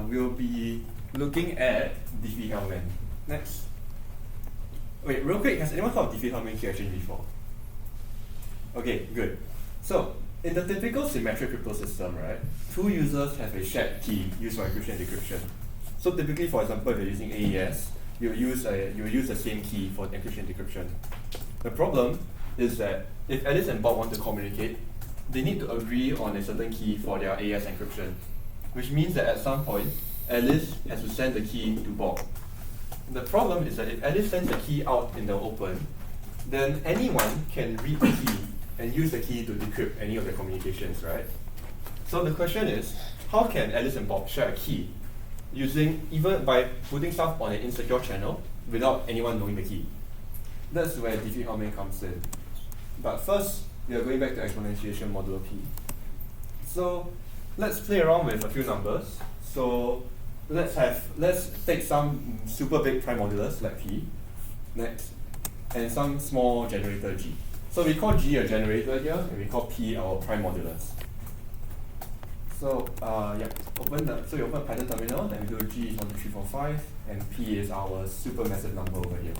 we'll be looking at Diffie-Hellman. Next. Wait, real quick, has anyone heard of Diffie-Hellman key exchange before? Okay, good. So, in the typical symmetric crypto system, right, two users have a shared key used for encryption and decryption. So typically, for example, if you're using AES, you will use the same key for encryption and decryption. The problem is that if Alice and Bob want to communicate, they need to agree on a certain key for their AES encryption, which means that at some point, Alice has to send the key to Bob. The problem is that if Alice sends the key out in the open, then anyone can read the key and use the key to decrypt any of their communications, right? So the question is, how can Alice and Bob share a key even by putting stuff on an insecure channel without anyone knowing the key? That's where Diffie-Hellman comes in. But first, we are going back to exponentiation modulo P. So let's play around with a few numbers. So let's take some super big prime modulus like P, next, and some small generator G. So we call G a generator here, and we call P our prime modulus. So so you open Python terminal, and we do G is 1, 2, 3, 4, 5, and P is our supermassive number over here.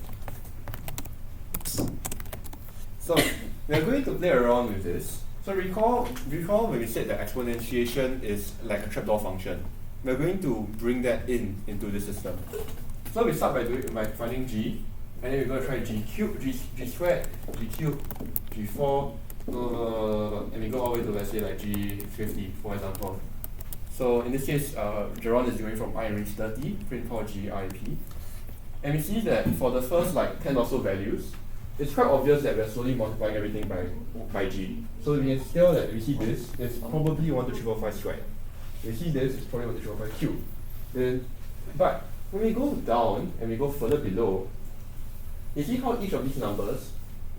So we are going to play around with this. So recall when we said that exponentiation is like a trapdoor function. We're going to bring that into the system. So we start by finding G, and then we're going to try G cubed, G squared, G cubed, G4, and we go all the way to, let's say, like G50, for example. So in this case, Geron is going from I reach 30, print called GIP. And we see that for the first 10 or so values, it's quite obvious that we're slowly multiplying everything by G. So we can scale that we see this is probably 1, 2, 3, 4, 5 squared. We see this is probably 1, 2, 3, 4, 5 cubed. But when we go down and we go further below, you see how each of these numbers,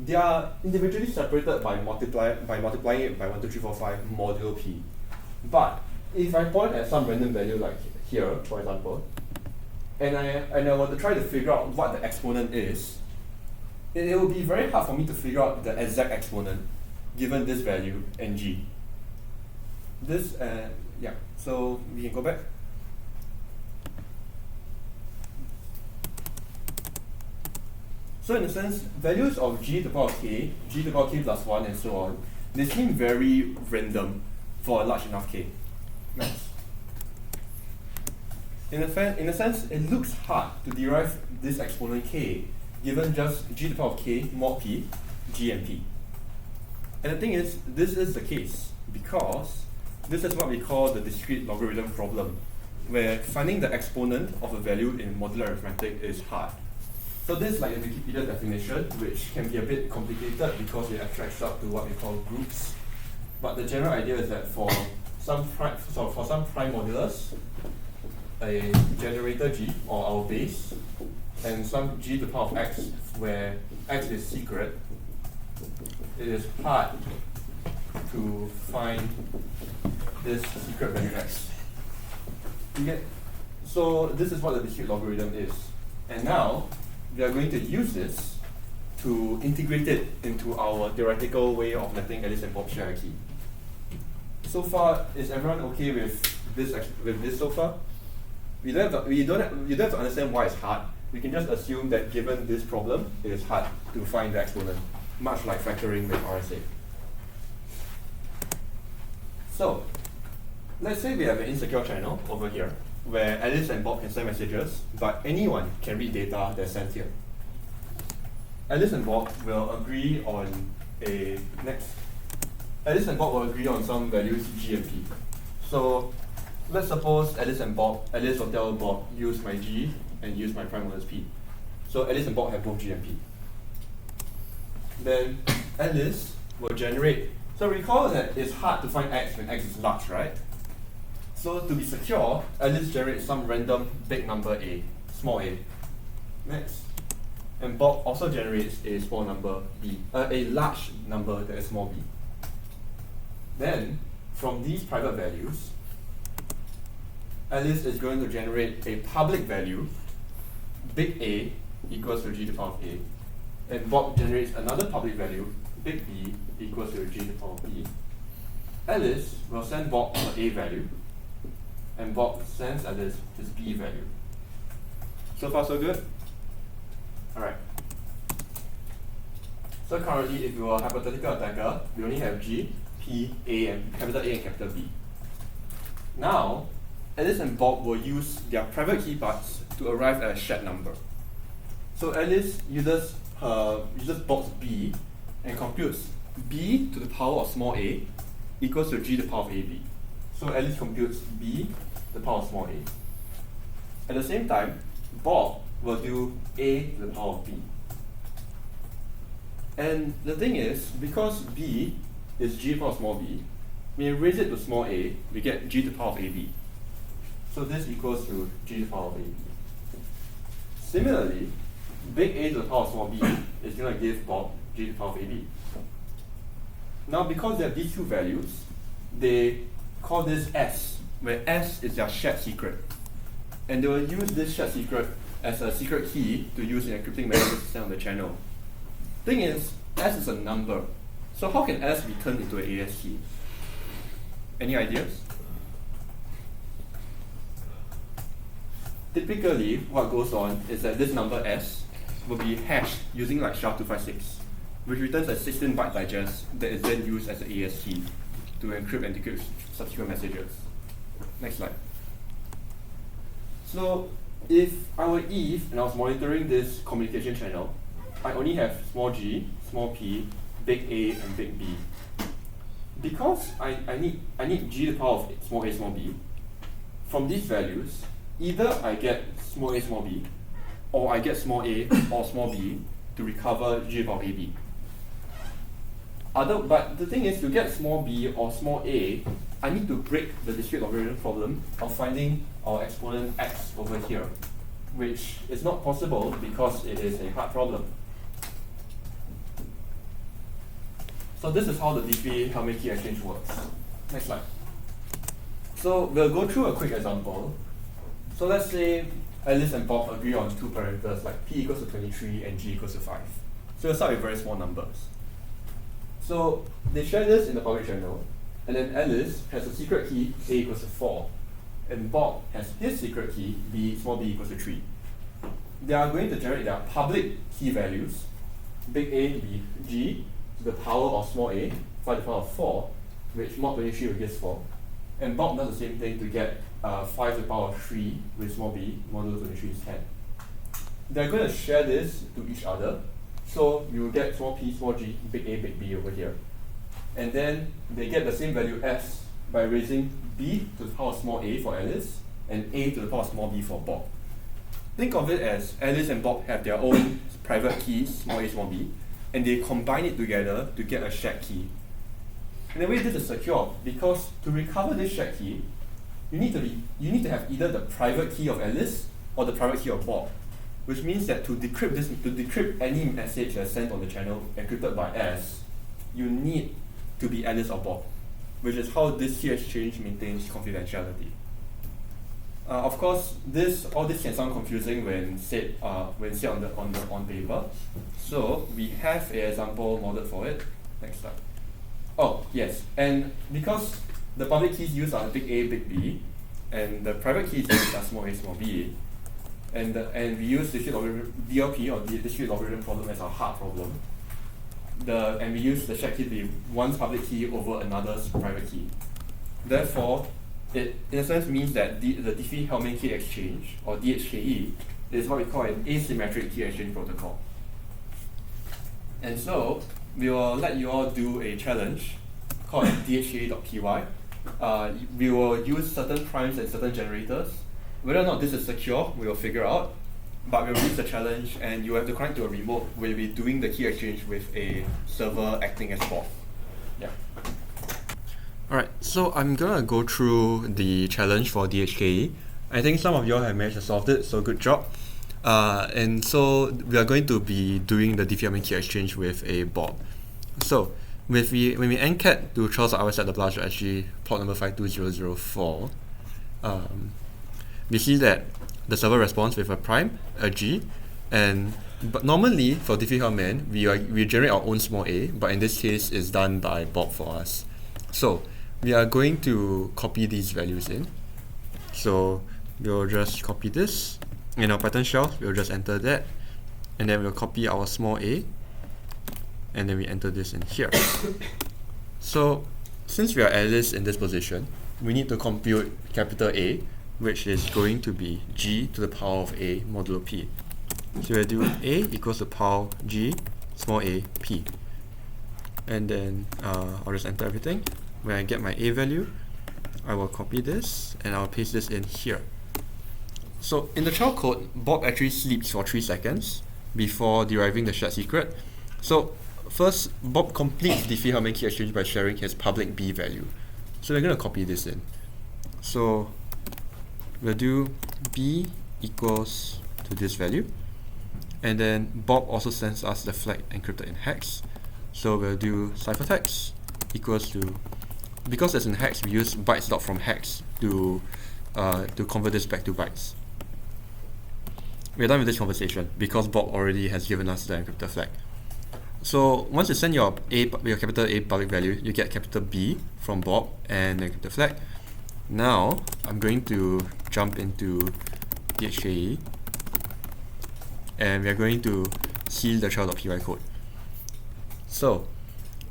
they are individually separated by multiplying it by 1, 2, 3, 4, 5 modulo P. But if I point at some random value like here, for example, and I want to try to figure out what the exponent is, it will be very hard for me to figure out the exact exponent given this value and G. So we can go back. So in a sense, values of G to the power K, G to the power K plus 1, and so on, they seem very random for a large enough K. Nice. In a sense, it looks hard to derive this exponent K given just G to the power K mod P, G and P. And the thing is, this is the case because this is what we call the discrete logarithm problem, where finding the exponent of a value in modular arithmetic is hard. So this is like the Wikipedia definition, which can be a bit complicated because it abstracts up to what we call groups. But the general idea is that for some prime modulus, a generator G, or our base, and some G to the power of X, where X is secret, it is hard to find this secret value X. So this is what the discrete logarithm is. And now, we are going to use this to integrate it into our theoretical way of letting Alice and Bob share a key. So far, is everyone okay with this so far? You don't have to understand why it's hard. We can just assume that given this problem, it is hard to find the exponent, much like factoring with RSA. So, let's say we have an insecure channel over here, where Alice and Bob can send messages, but anyone can read data that's sent here. Alice and Bob will agree on some values G and P. So let's suppose Alice will tell Bob, use my G and use my prime modulus P. So Alice and Bob have both G and P. Then Alice will generate. So recall that it's hard to find X when X is large, right? So to be secure, Alice generates some random big number A, small a. Next. And Bob also generates a small number B, a large number that is small b. Then, from these private values, Alice is going to generate a public value, big A equals to G to the power of A, and Bob generates another public value, big B equals to G to the power of B. Alice will send Bob an A value, and Bob sends Alice his B value. So far so good? Alright. So currently, if you are a hypothetical attacker, we only have G, P, A, and capital A and capital B. Now, Alice and Bob will use their private key parts to arrive at a shared number. So Alice uses Bob's B and computes B to the power of small a equals to G to the power of AB. So Alice computes B to the power of small a. At the same time, Bob will do A to the power of B. And the thing is, because B is G to the power of small b, when we raise it to small a, we get G to the power of AB. So this equals to G to the power of AB. Similarly, big A to the power of small b is going to give Bob G to the power of AB. Now, because they have these two values, they call this S, where S is their shared secret. And they will use this shared secret as a secret key to use in encrypting messages sent on the channel. Thing is, S is a number. So how can S be turned into an AS key? Any ideas? Typically, what goes on is that this number S will be hashed using like SHA-256, which returns a 16-byte digest that is then used as an AS key to encrypt and decrypt subsequent messages. Next slide. So, if I were Eve and I was monitoring this communication channel, I only have small g, small p, big A, and big B. Because I need g to the power of small a, small b, from these values, either I get small a, small b, or I get small a or small b to recover g to the power of ab. But the thing is, to get small b or small a, I need to break the discrete logarithm problem of finding our exponent x over here, which is not possible because it is a hard problem. So this is how the Diffie-Hellman key exchange works. Next slide. So we'll go through a quick example. So let's say Alice and Bob agree on two parameters like p equals to 23 and g equals to 5. So we'll start with very small numbers. So they share this in the public channel, and then Alice has a secret key a equals to 4, and Bob has his secret key small b equals to 3. They are going to generate their public key values, big A to be g to the power of small a, 5 to the power of 4, which mod 23 will give 4. And Bob does the same thing to get 5 to the power of 3 with small b, modulo 23 is 10. They're going to share this to each other, so you will get small p, small g, big A, big B over here. And then they get the same value s by raising b to the power of small a for Alice and a to the power of small b for Bob. Think of it as Alice and Bob have their own private keys, small a, small b, and they combine it together to get a shared key. In a way, this is secure because to recover this shared key, you need to have either the private key of Alice or the private key of Bob, which means that to decrypt any message that's sent on the channel encrypted by S, you need to be Alice or Bob, which is how this key exchange maintains confidentiality. Of course, all this can sound confusing when said on paper. So we have an example modeled for it. Next slide. Oh yes, and because the public keys used are big A, big B, and the private keys used are small a, small b, and we use discrete logarithm DLP or the discrete logarithm problem as our hard problem. And we use the shared key to be one's public key over another's private key. Therefore, it in a sense means that the Diffie-Hellman key exchange, or DHKE, is what we call an asymmetric key exchange protocol. And so, we will let you all do a challenge called dhke.py. We will use certain primes and certain generators. Whether or not this is secure, we will figure out. But we'll use the challenge, and you have to connect to a remote. We'll be doing the key exchange with a server acting as bot. Yeah. Alright, so I'm gonna go through the challenge for DHKE. I think some of you all have managed to solve it, so good job. And so we are going to be doing the Diffie-Hellman key exchange with a bot. So when we encat to Charles I.YCEP the BlahajCTF port number 52004, we see that the server responds with a prime, a G, but normally for Diffie-Hellman we generate our own small a, but in this case it's done by Bob for us. So we are going to copy these values in. So we'll just copy this. In our Python shell, we'll just enter that, and then we'll copy our small a, and then we enter this in here. So since we are at least in this position, we need to compute capital A, which is going to be g to the power of a modulo p. So we'll do a equals to power g small a p. And then I'll just enter everything. When I get my a value, I will copy this and I'll paste this in here. So in the child code, Bob actually sleeps for 3 seconds before deriving the shared secret. So first, Bob completes the Diffie-Hellman key exchange by sharing his public B value. So we're going to copy this in. So we'll do B equals to this value. And then Bob also sends us the flag encrypted in hex. So we'll do ciphertext equals to, because it's in hex, we use bytes.fromHex to convert this back to bytes. We're done with this conversation because Bob already has given us the encrypted flag. So once you send your capital A public value, you get capital B from Bob and the encrypted flag. Now I'm going to jump into BlahajCTF, and we are going to seal the child.py code. So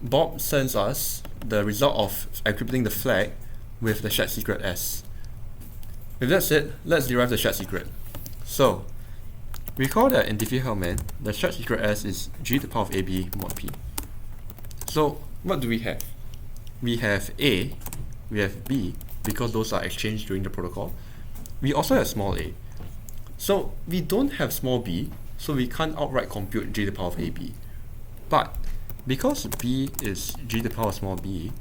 Bob sends us the result of encrypting the flag with the shared secret S. With that said, let's derive the shared secret. So recall that in Diffie-Hellman, the shared secret S is g to the power of ab mod p. So what do we have? We have A, we have B, because those are exchanged during the protocol. We also have small a. So we don't have small b, so we can't outright compute g to the power of ab. But because b is g to the power of small b,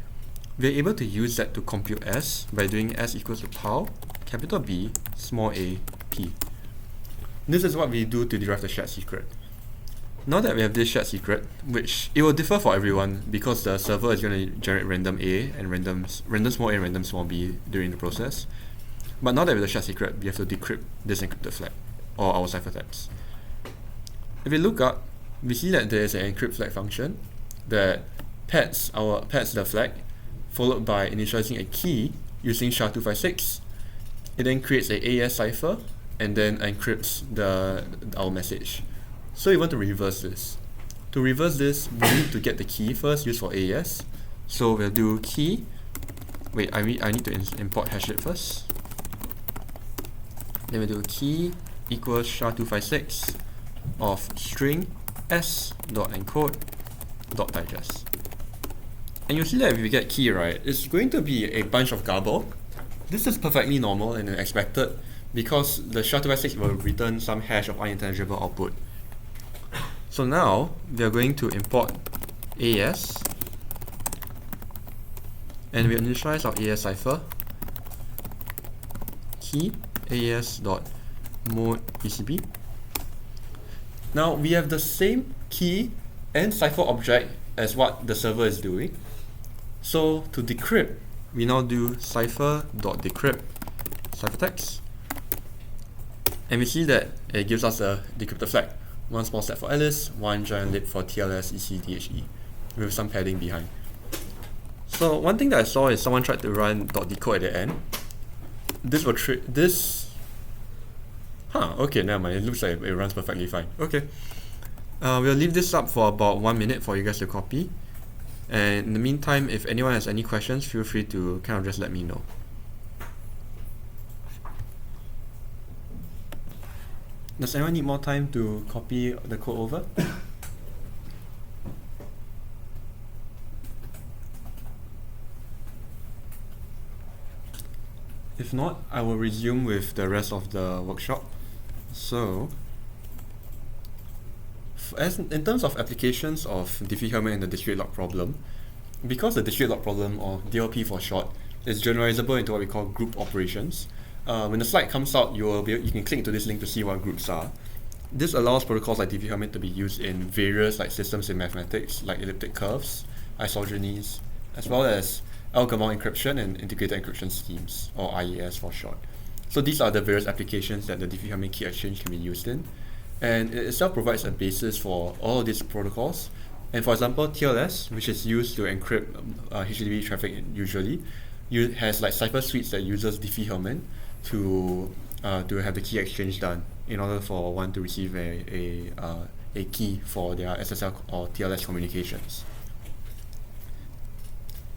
we're able to use that to compute S by doing S equals to power capital B small a p. This is what we do to derive the shared secret. Now that we have this shared secret, which it will differ for everyone because the server is going to generate random A and random small a and random small b during the process. But now that we have the shared secret, we have to decrypt this encrypted flag, or our ciphertext. If we look up, we see that there is an encrypt flag function that pads the flag, followed by initializing a key using SHA-256. It then creates a AES cipher and then encrypts our message. So we want to reverse this. To reverse this, we need to get the key first, used for AES. So we'll do key. Wait, I need to import hashlet first. Then we'll do key equals SHA-256 of string s.encode.digest. And you'll see that if we get key right, it's going to be a bunch of garble. This is perfectly normal and expected because the SHA-256 will return some hash of unintelligible output. So now we are going to import AES, and we initialize our AES cipher key AES.mode ECB. Now we have the same key and cipher object as what the server is doing. So to decrypt, we now do cipher.decrypt ciphertext, and we see that it gives us a decrypted flag. One small step for Alice, one giant leap for TLS ECDHE, with some padding behind. So one thing that I saw is someone tried to run .decode at the end. This will okay, never mind. It looks like it runs perfectly fine. Okay. We'll leave this up for about 1 minute for you guys to copy. And in the meantime, if anyone has any questions, feel free to kind of just let me know. Does anyone need more time to copy the code over? If not, I will resume with the rest of the workshop. So, in terms of applications of Diffie-Hellman and the discrete log problem, because the discrete log problem, or DLP for short, is generalizable into what we call group operations. When the slide comes out, you can click into this link to see what groups are. This allows protocols like Diffie-Hellman to be used in various systems in mathematics, like elliptic curves, isogenies, as well as L-Gamal encryption and integrated encryption schemes, or IES for short. So these are the various applications that the Diffie-Hellman key exchange can be used in. And it itself provides a basis for all of these protocols. And for example, TLS, which is used to encrypt HTTP traffic usually, has like cipher suites that uses Diffie-Hellman. to have the key exchange done in order for one to receive a key for their SSL or TLS communications.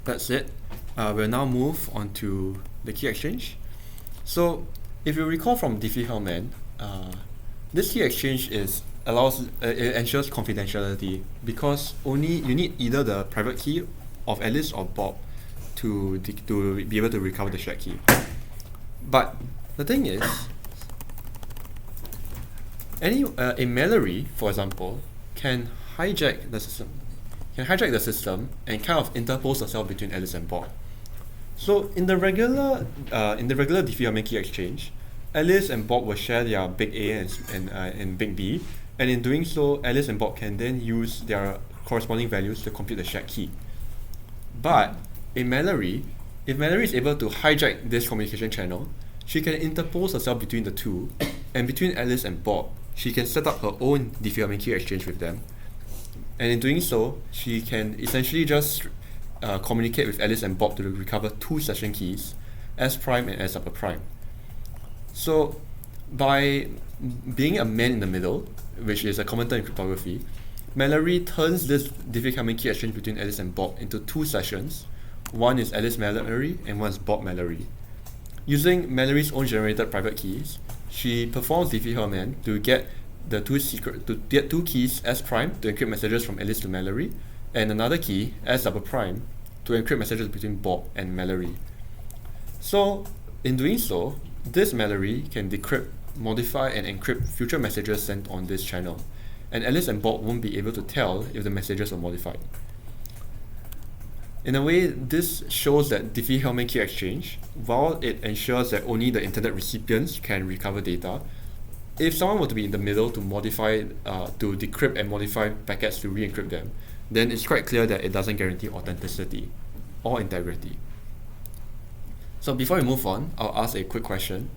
That's it. We'll now move on to the key exchange. So if you recall from Diffie-Hellman, this key exchange it ensures confidentiality because only you need either the private key of Alice or Bob to be able to recover the shared key. But the thing is, a Mallory, for example, can hijack the system and kind of interpose herself between Alice and Bob. So in the regular Diffie-Hellman key exchange, Alice and Bob will share their big A and big B, and in doing so, Alice and Bob can then use their corresponding values to compute the shared key. But if Mallory is able to hijack this communication channel, she can interpose herself between the two, and between Alice and Bob, she can set up her own Diffie-Hellman key exchange with them. And in doing so, she can essentially just communicate with Alice and Bob to recover two session keys, S prime and S upper prime. So by being a man in the middle, which is a common term in cryptography, Mallory turns this Diffie-Hellman key exchange between Alice and Bob into two sessions. One is Alice Mallory and one is Bob Mallory. Using Mallory's own generated private keys, she performs Diffie-Hellman to get two keys S prime to encrypt messages from Alice to Mallory, and another key S double prime to encrypt messages between Bob and Mallory. So in doing so, this Mallory can decrypt, modify, and encrypt future messages sent on this channel, and Alice and Bob won't be able to tell if the messages were modified. In a way, this shows that Diffie-Hellman key exchange, while it ensures that only the intended recipients can recover data, if someone were to be in the middle to decrypt and modify packets to re-encrypt them, then it's quite clear that it doesn't guarantee authenticity or integrity. So before we move on, I'll ask a quick question.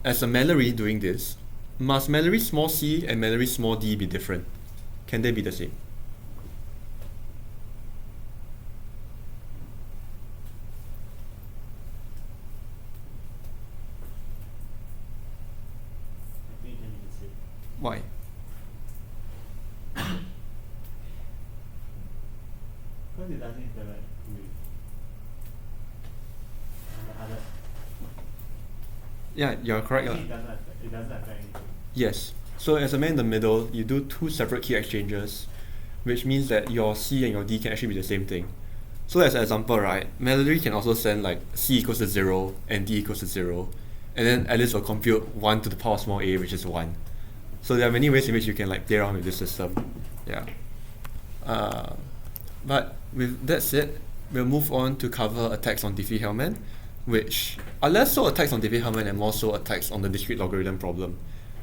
As a Mallory doing this, must Mallory small c and Mallory small d be different? Can they be the same? Why? Because it doesn't interact with the other. Yeah, you're correct. It doesn't affect anything. Yes. So as a man in the middle, you do two separate key exchanges, which means that your C and your D can actually be the same thing. So as an example, right, Mallory can also send like C equals to 0 and D equals to 0, and then Alice will compute 1 to the power of small a, which is 1. So there are many ways in which you can like play around with this system. Yeah. But with that said, we'll move on to cover attacks on Diffie-Hellman, which are less so attacks on Diffie-Hellman and more so attacks on the discrete logarithm problem.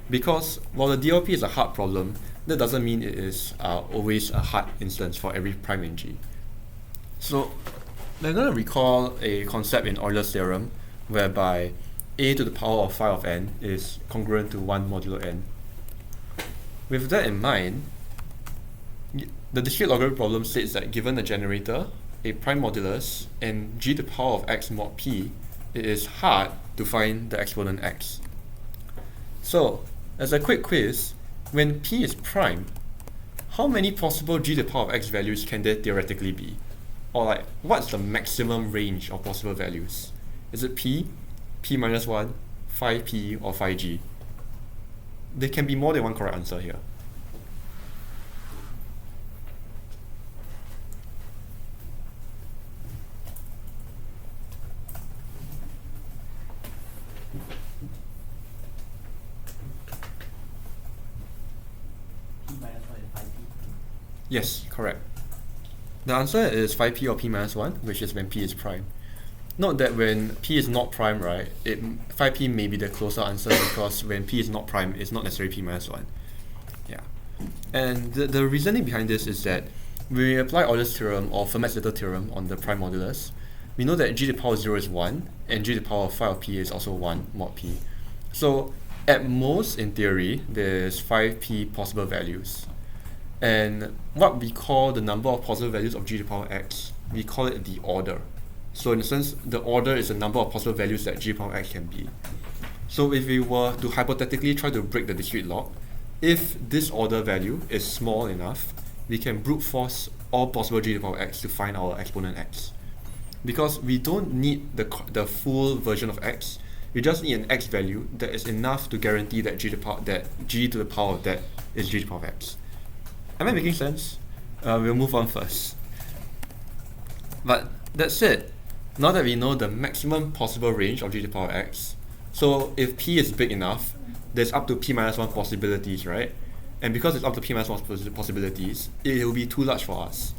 Because while the DLP is a hard problem, that doesn't mean it is always a hard instance for every prime in G. So we're going to recall a concept in Euler's theorem whereby a to the power of phi of n is congruent to 1 modulo n. With that in mind, the discrete logarithm problem states that given a generator, a prime modulus, and g to the power of x mod p, it is hard to find the exponent x. So, as a quick quiz, when p is prime, how many possible g to the power of x values can there theoretically be? Or like, what's the maximum range of possible values? Is it p, p minus 1, phi p, or phi g? There can be more than one correct answer here. P minus 1 and phi p. Yes, correct. The answer is phi p or p minus 1, which is when p is prime. Note that when p is not prime, right, phi p may be the closer answer because when p is not prime, it's not necessarily p minus 1. Yeah. And the reasoning behind this is that when we apply Euler's theorem or Fermat's little theorem on the prime modulus, we know that g to the power of 0 is 1, and g to the power of phi of p is also 1 mod p. So at most, in theory, there's 5p possible values. And what we call the number of possible values of g to the power x, we call it the order. So in a sense, the order is the number of possible values that g power x can be. So if we were to hypothetically try to break the discrete log, if this order value is small enough, we can brute force all possible g to the power x to find our exponent x. Because we don't need the full version of x, we just need an x value that is enough to guarantee that g to the power of that is g to the power of x. Am I making sense? We'll move on first. But that's it. Now that we know the maximum possible range of g to the power of x, so if p is big enough, there's up to p minus 1 possibilities, right? And because it's up to p minus 1 possibilities, it will be too large for us.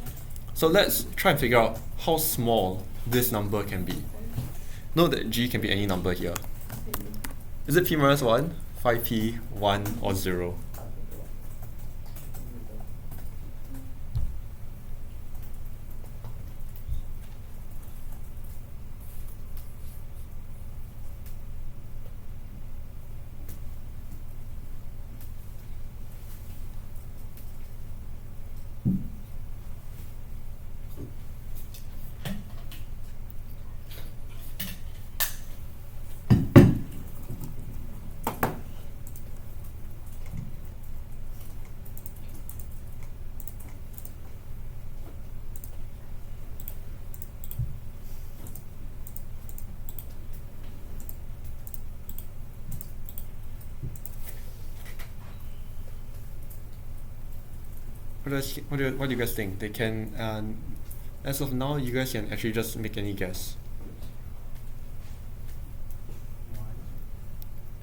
So let's try and figure out how small this number can be. Note that g can be any number here. Is it p minus 1, 5p, 1, or 0? What do you guys think? They can, as of now, you guys can actually just make any guess.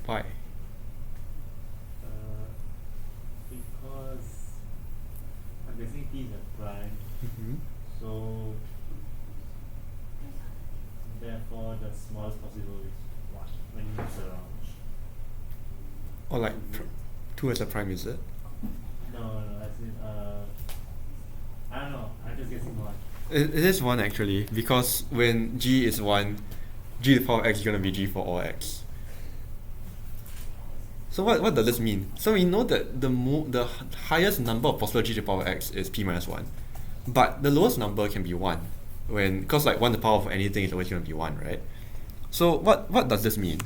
Why? Because I'm guessing p is a prime, so therefore the smallest possible is 1 when you mix around. Or like 2 as a prime, is it? No, as in, I don't know, I'm just guessing 1. It is 1 actually, because when g is 1, g to the power of x is going to be g for all x. So what does this mean? So we know that the highest number of possible g to the power of x is p minus 1, but the lowest number can be 1, because like 1 to the power of anything is always going to be 1, right? So what does this mean?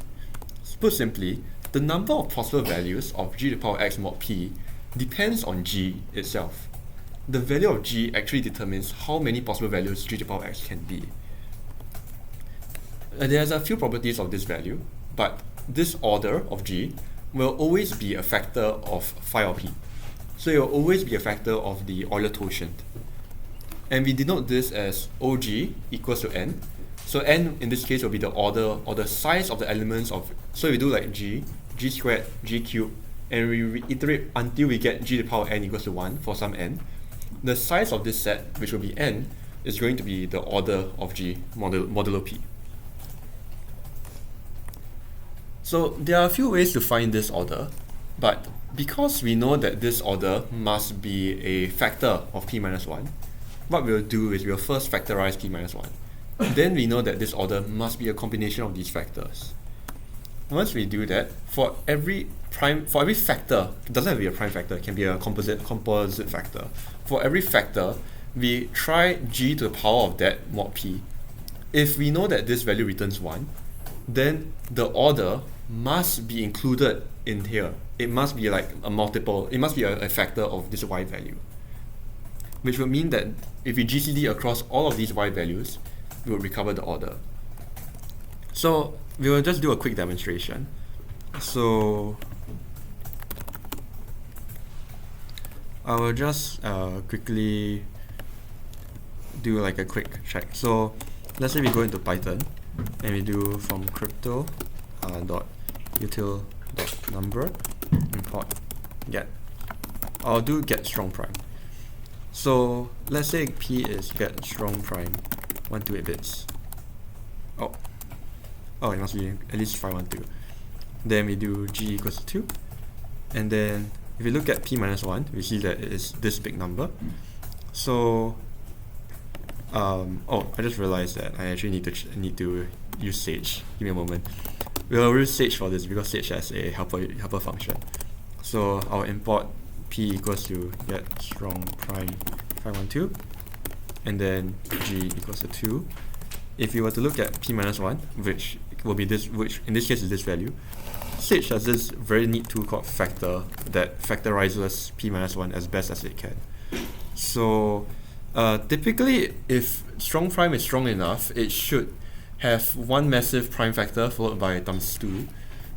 Put simply, the number of possible values of g to the power of x mod p depends on g itself. The value of g actually determines how many possible values g to the power of x can be. There's a few properties of this value, but this order of g will always be a factor of phi or p. So it will always be a factor of the Euler quotient. And we denote this as OG equals to n. So n in this case will be the order or the size of the elements of, so we do like g squared, g cubed, and we reiterate until we get g to the power n equals to 1 for some n. The size of this set, which will be n, is going to be the order of g modulo p. So there are a few ways to find this order, but because we know that this order must be a factor of p minus 1, what we'll do is we'll first factorize p minus 1. Then we know that this order must be a combination of these factors. Once we do that, for every factor, it doesn't have to be a prime factor, it can be a composite factor. For every factor, we try g to the power of that mod p. If we know that this value returns 1, then the order must be included in here. It must be like a multiple, it must be a factor of this y value. Which would mean that if we GCD across all of these y values, we will recover the order. So we will just do a quick demonstration. So I will just quickly do like a quick check. So let's say we go into Python and we do from crypto dot util dot number import get. I'll do get strong prime. So let's say p is get strong prime 128 bits. Oh, it must be at least 512. Then we do g equals to 2, and then if you look at p minus 1, we see that it is this big number. So I just realized that I actually need to use Sage. Give me a moment. We'll use Sage for this because Sage has a helper function. So I'll import p equals to get strong prime 512, and then g equals to 2, if you were to look at p minus 1, which will be this, which in this case is this value, Sage has this very neat tool called factor that factorizes p minus 1 as best as it can. So typically, if strong prime is strong enough, it should have one massive prime factor followed by times 2.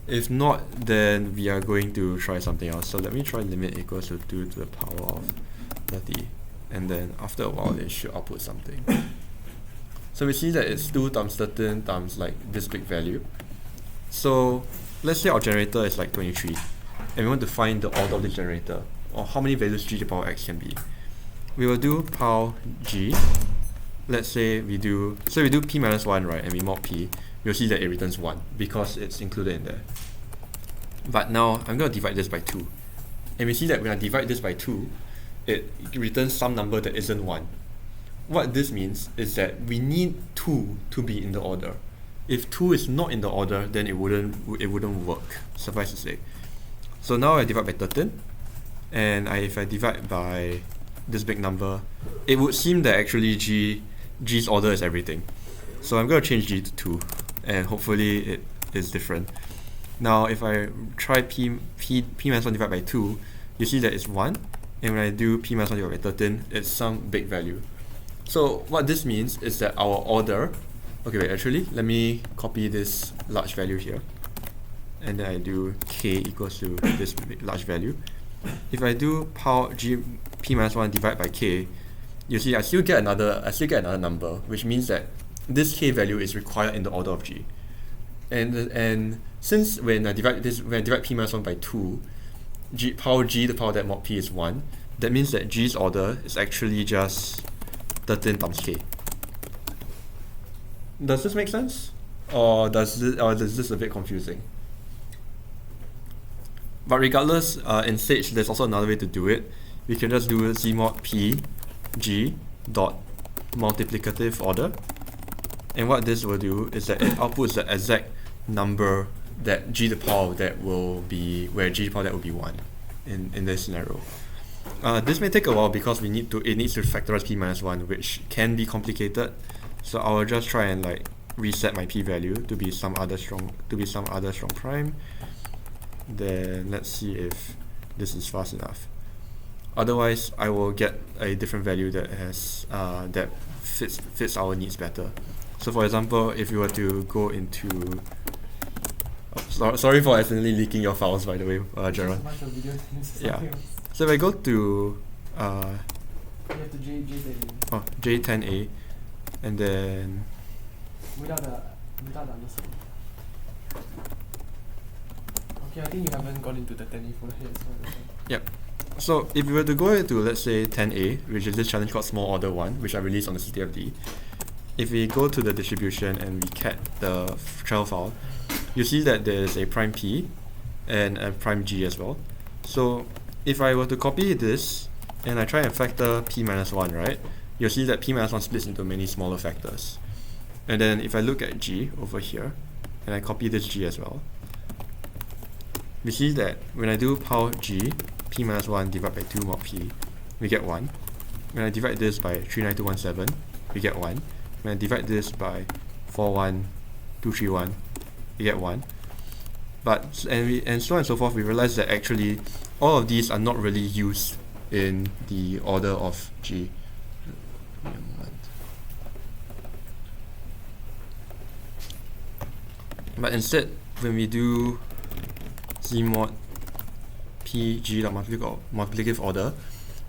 If not, then we are going to try something else. So let me try limit equals to 2 to the power of 30, and then after a while it should output something. So we see that it's 2 times 13 times like this big value. So let's say our generator is like 23, and we want to find the order of this generator, or how many values g to the power x can be. We will do power g. Let's say we do p minus 1, right, and we mod p. You'll see that it returns 1 because it's included in there. But now I'm going to divide this by 2. And we see that when I divide this by 2, it returns some number that isn't 1. What this means is that we need 2 to be in the order. If 2 is not in the order, then it wouldn't work, suffice to say. So now I divide by 13, and if I divide by this big number, it would seem that actually g's order is everything. So I'm going to change g to 2, and hopefully it is different. Now if I try p minus 1 divided by 2, you see that it's 1, and when I do p minus 1 divided by 13, it's some big value. So what this means is that our order, okay wait, actually let me copy this large value here, and then I do k equals to this large value. If I do power p minus 1 divided by k, you see I still get another number, which means that this k value is required in the order of g. And since when I divide p minus 1 by 2, power g to the power that mod p is 1, that means that g's order is actually just 13 times k. Does this make sense? Or is this a bit confusing? But regardless, in Sage there's also another way to do it. We can just do z mod p g dot multiplicative order, and what this will do is that it outputs the exact number that g to the power that will be where g to the power that will be 1 in this scenario. This may take a while because it needs to factorize p minus 1, which can be complicated. So I will just try and like reset my p value to be some other strong prime. Then let's see if this is fast enough. Otherwise, I will get a different value that has that fits our needs better. So for example, if you were to go into sorry for accidentally leaking your files, by the way, Jaron. Yeah. So if I go to you have to J10A, and then without the underscore. Okay, I think you haven't gone into the 10A folder yet. yep. So if you were to go into, let's say, 10A, which is this challenge called small order 1, which I released on the CTFD, if we go to the distribution and we cat the trail file, you see that there is a prime p and a prime g as well. So if I were to copy this and I try and factor p minus 1, right, you'll see that p minus 1 splits into many smaller factors. And then if I look at g over here and I copy this g as well, we see that when I do power g, p minus 1 divided by 2 mod p, we get 1. When I divide this by 39217, we get 1. When I divide this by 41231, we get 1. But and so on and so forth, we realize that actually all of these are not really used in the order of g. But instead, when we do z mod p g multiplicative order,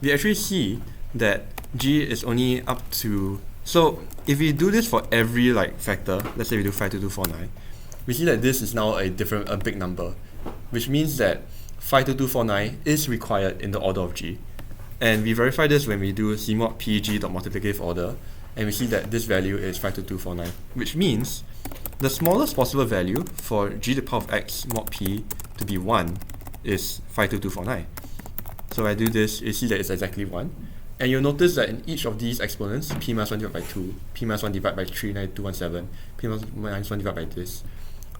we actually see that g is only up to, so if we do this for every like factor, let's say we do 52249, we see that this is now a big number, which means that 52249 is required in the order of g. And we verify this when we do z mod p g dot multiplicative order, and we see that this value is 52249, which means the smallest possible value for g to the power of x mod p to be 1 is 52249. So I do this, you see that it's exactly 1. And you'll notice that in each of these exponents, p minus 1 divided by 2, p minus 1 divided by 39217, p minus 1 divided by this,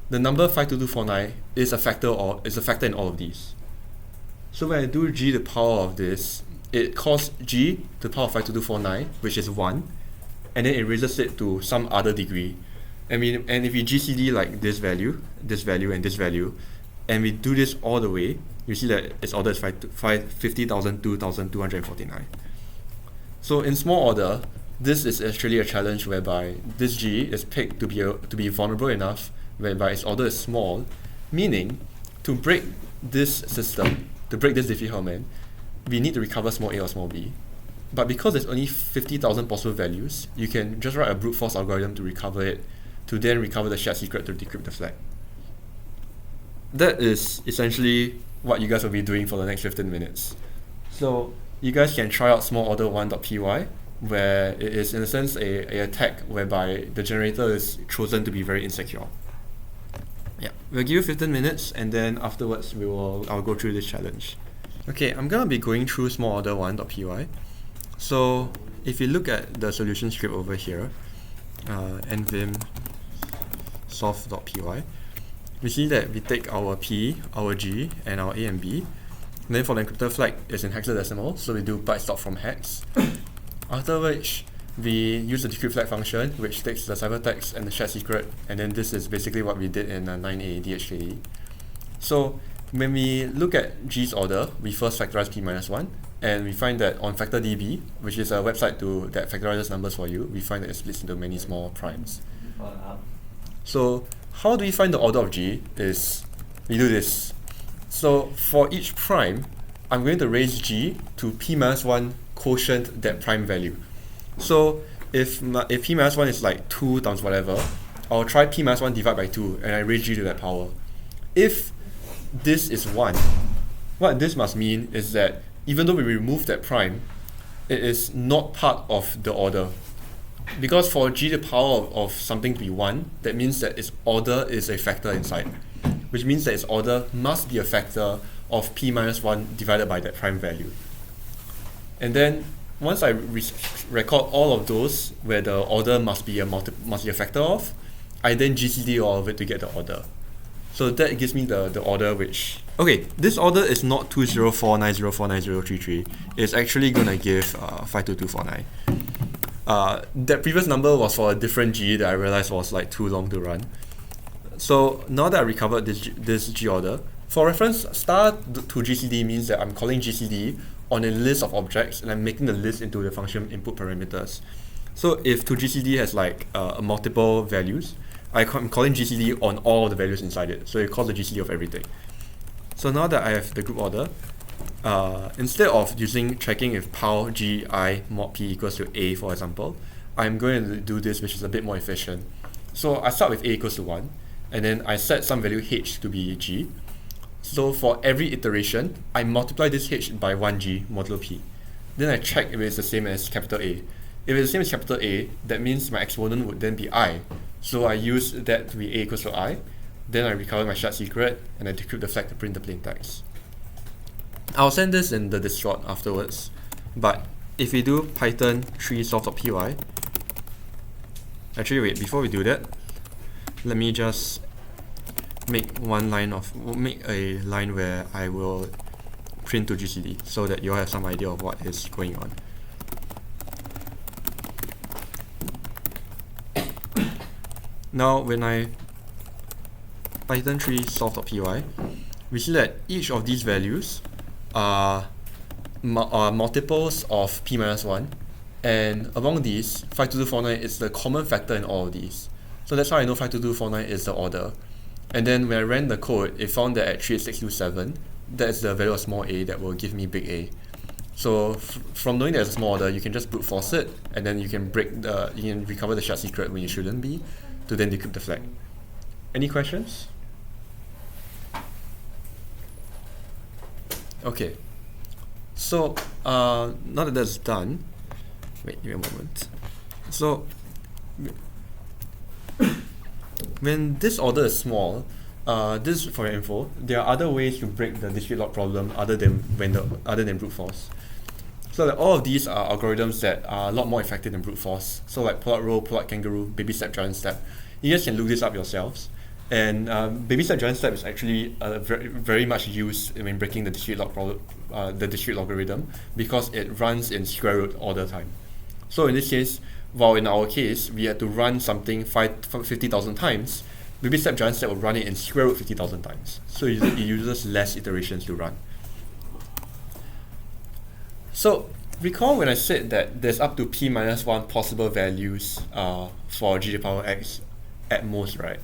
the number 52249 is a factor in all of these. So when I do g to the power of this, it calls g to the power of 52249, which is 1, and then it raises it to some other degree. And if we GCD like this value, and this value, and we do this all the way, you see that its order is 50,002,249. So in small order, this is actually a challenge whereby this G is picked to be vulnerable enough whereby its order is small, meaning to break this system, to break this Diffie-Hellman, we need to recover small a or small b. But because there's only 50,000 possible values, you can just write a brute force algorithm to recover it, to then recover the shared secret to decrypt the flag. That is essentially what you guys will be doing for the next 15 minutes. So you guys can try out small order 1.py, where it is in a sense a attack whereby the generator is chosen to be very insecure. Yeah, we'll give you 15 minutes, and then afterwards I'll go through this challenge. Okay, I'm gonna be going through small order 1.py. So if you look at the solution script over here, nvim solve.py, we see that we take our P, our G, and our A and B. And then for the encryptor flag, it's in hexadecimal, so we do byte stop from hex. After which, we use the decrypt flag function, which takes the ciphertext and the shared secret, and then this is basically what we did in 9A DHKD. So when we look at G's order, we first factorize P minus 1, and we find that on FactorDB, which is a website that factorizes numbers for you, we find that it splits into many small primes. So how do we find the order of G is we do this. So for each prime, I'm going to raise G to P minus 1 quotient that prime value. So if P minus 1 is like 2 times whatever, I'll try P minus 1 divided by 2 and I raise G to that power. If this is 1, what this must mean is that even though we remove that prime, it is not part of the order. Because for G to the power of something to be 1, that means that its order is a factor inside, which means that its order must be a factor of P minus 1 divided by that prime value. And then once I record all of those where the order must be a factor of, I then GCD all of it to get the order. So that gives me the order which... Okay, this order is not 2049049033. It's actually going to give 52249. That previous number was for a different G that I realized was like too long to run. So now that I recovered this G order, for reference, star to GCD means that I'm calling GCD on a list of objects and I'm making the list into the function input parameters. So if to GCD has like multiple values, I'm calling GCD on all of the values inside it. So it calls the GCD of everything. So now that I have the group order, instead of checking if pow G I mod P equals to A, for example, I'm going to do this, which is a bit more efficient. So I start with A equals to 1, and then I set some value H to be G. So for every iteration, I multiply this H by 1G modulo P. Then I check if it's the same as capital A. If it's the same as capital A, that means my exponent would then be I. So I use that to be A equals to I. Then I recover my shared secret, and I decrypt the flag to print the plain text. I'll send this in the distort afterwards, but if we do python 3 solve.py, actually wait, before we do that, let me just make a line where I will print to GCD so that you all have some idea of what is going on. Now when I python 3 solve.py, we see that each of these values are multiples of P minus 1, and among these, 52249 is the common factor in all of these. So that's how I know 52249 is the order. And then when I ran the code, it found that at 38627, that's the value of small a that will give me big A. So from knowing that it's a small order, you can just brute force it, and then you can recover the shared secret when you shouldn't be, to then decrypt the flag. Any questions? Okay, so now that that's done, wait, give me a moment. So when this order is small, this is for your info, there are other ways to break the discrete log problem other than brute force. So like all of these are algorithms that are a lot more effective than brute force. So like pull-out row, pull-out kangaroo, baby step, giant step. You guys can look this up yourselves. And baby step giant step is actually very, very much used in breaking the discrete log problem, the discrete logarithm, because it runs in square root all the time. So in this case, while in our case, we had to run something 50,000 times, BlahajCTF giant set will run it in square root 50,000 times. So it uses less iterations to run. So recall when I said that there's up to p minus 1 possible values for g to the power x at most, right?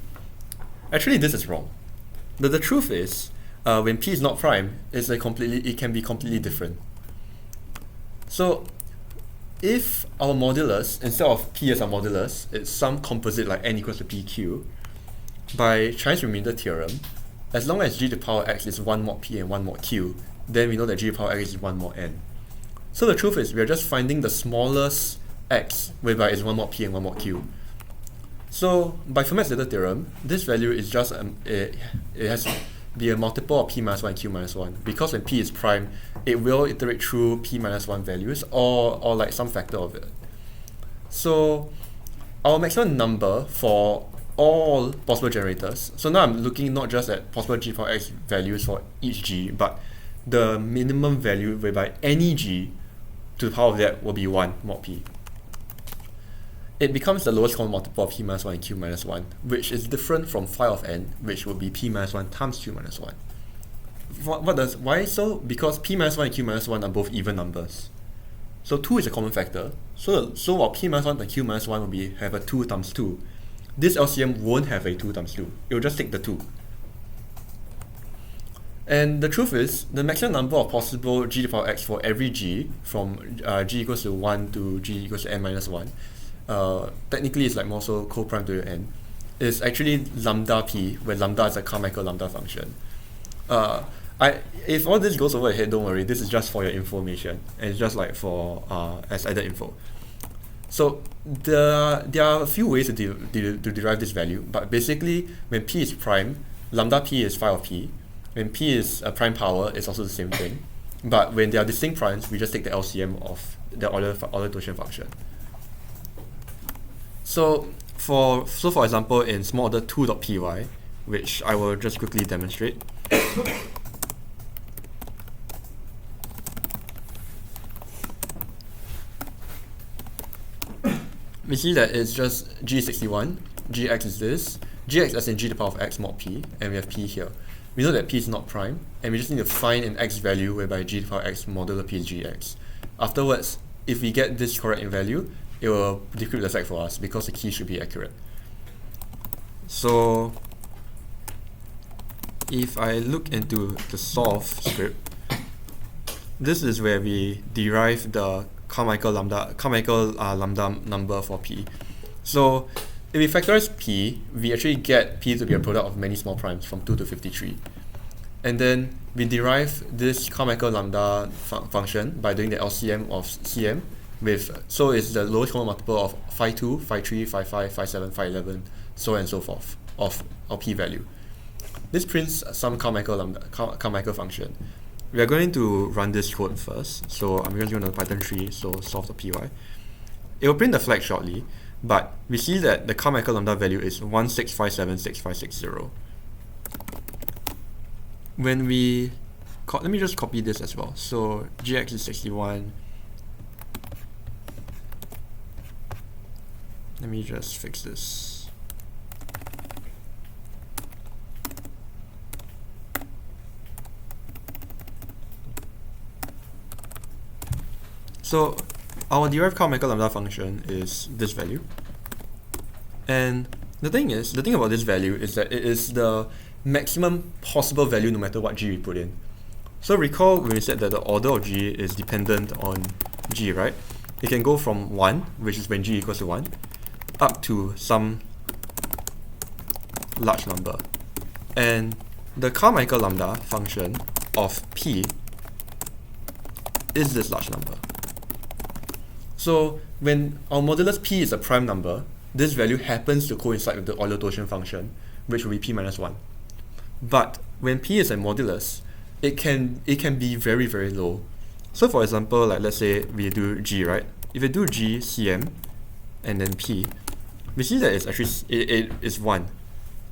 Actually, this is wrong. The truth is, when p is not prime, it can be completely different. So if our modulus, instead of p as our modulus, it's some composite like n equals to pq, by Chinese remainder theorem, as long as g to the power x is 1 mod p and 1 mod q, then we know that g to the power x is 1 mod n. So the truth is, we are just finding the smallest x whereby it's 1 mod p and 1 mod q. So by Fermat's Zeta theorem, this value is just it has to be a multiple of p minus 1 and q minus 1, because when p is prime, it will iterate through p minus 1 values or like some factor of it. So our maximum number for all possible generators, so now I'm looking not just at possible g for x values for each g, but the minimum value whereby any g to the power of that will be 1 mod p. It becomes the lowest common multiple of p minus 1 and q minus 1, which is different from phi of n, which would be p minus 1 times q minus 1. Why so? Because p minus 1 and q minus 1 are both even numbers. So 2 is a common factor. So while p minus 1 and q minus 1 will have a 2 times 2, this LCM won't have a 2 times 2. It will just take the 2. And the truth is, the maximum number of possible g to the power x for every g, from g equals to 1 to g equals to n minus 1, technically it's like more so co-prime to the n, is actually lambda p, where lambda is a Carmichael lambda function. If all this goes over your head, don't worry, this is just for your information, and it's just like for as added info. So there are a few ways to derive this value, but basically when p is prime, lambda p is phi of p. When p is a prime power, it's also the same thing. But when they are distinct primes, we just take the LCM of the Euler Totion function. So for example, in small order 2.py, which I will just quickly demonstrate. We see that it's just g61, gx is this, gx as in g to the power of x mod p, and we have p here. We know that p is not prime, and we just need to find an x value whereby g to the power x modulo p is gx. Afterwards, if we get this correct in value, it will decrypt the stack for us because the key should be accurate. So if I look into the solve script, this is where we derive the Carmichael lambda number for p. So if we factorize p, we actually get p to be a product of many small primes from 2 to 53. And then we derive this Carmichael lambda function by doing the LCM of Cm so it's the lowest common multiple of phi 2, phi 3, phi 5, phi 7, phi 11, so on and so forth of our p value. This prints some Carmichael function. We are going to run this code first, so I'm just going to Python 3, so solve.py. It will print the flag shortly, but we see that the Carmichael lambda value is 165765660. When we let me just copy this as well. So gx is 61. Let me just fix this. So our derived Carmichael lambda function is this value. And the thing about this value is that it is the maximum possible value no matter what g we put in. So recall when we said that the order of g is dependent on g, right? It can go from 1, which is when g equals to 1, up to some large number. And the Carmichael lambda function of p is this large number. So when our modulus p is a prime number, this value happens to coincide with the Euler Totion function, which will be p minus 1. But when p is a modulus, it can be very, very low. So for example, like let's say we do g, right? If we do g, cm, and then p, we see that it's actually it is 1.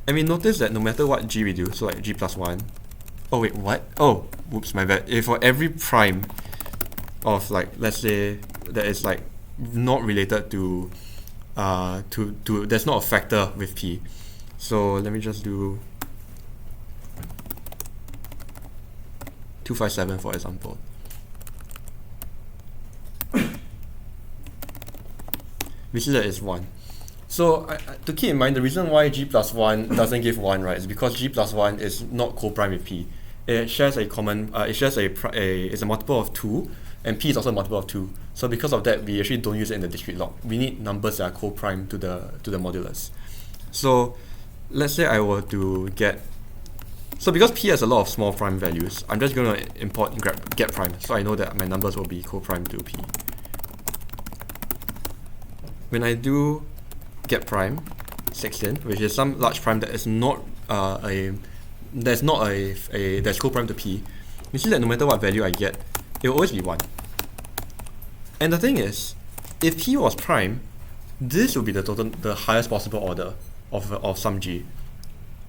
And we notice that no matter what g we do, so like g plus 1, oh wait, what? Oh, whoops, my bad. If for every prime of like, let's say that is like not related to there's not a factor with P. So let me just do 257 for example. We see that it's 1. So to keep in mind, the reason why G plus 1 doesn't give 1, right, is because G plus 1 is not co-prime with P. It shares a common, it's a multiple of 2, and P is also a multiple of 2. So because of that, we actually don't use it in the discrete log. We need numbers that are co-prime to the modulus. So let's say I were to get, so because P has a lot of small prime values, I'm just going to import get prime, so I know that my numbers will be co-prime to P. When I do get prime 16, which is some large prime that is not that's co-prime to P, you see that no matter what value I get, it will always be 1. And the thing is, if P was prime, this will be the highest possible order of some G.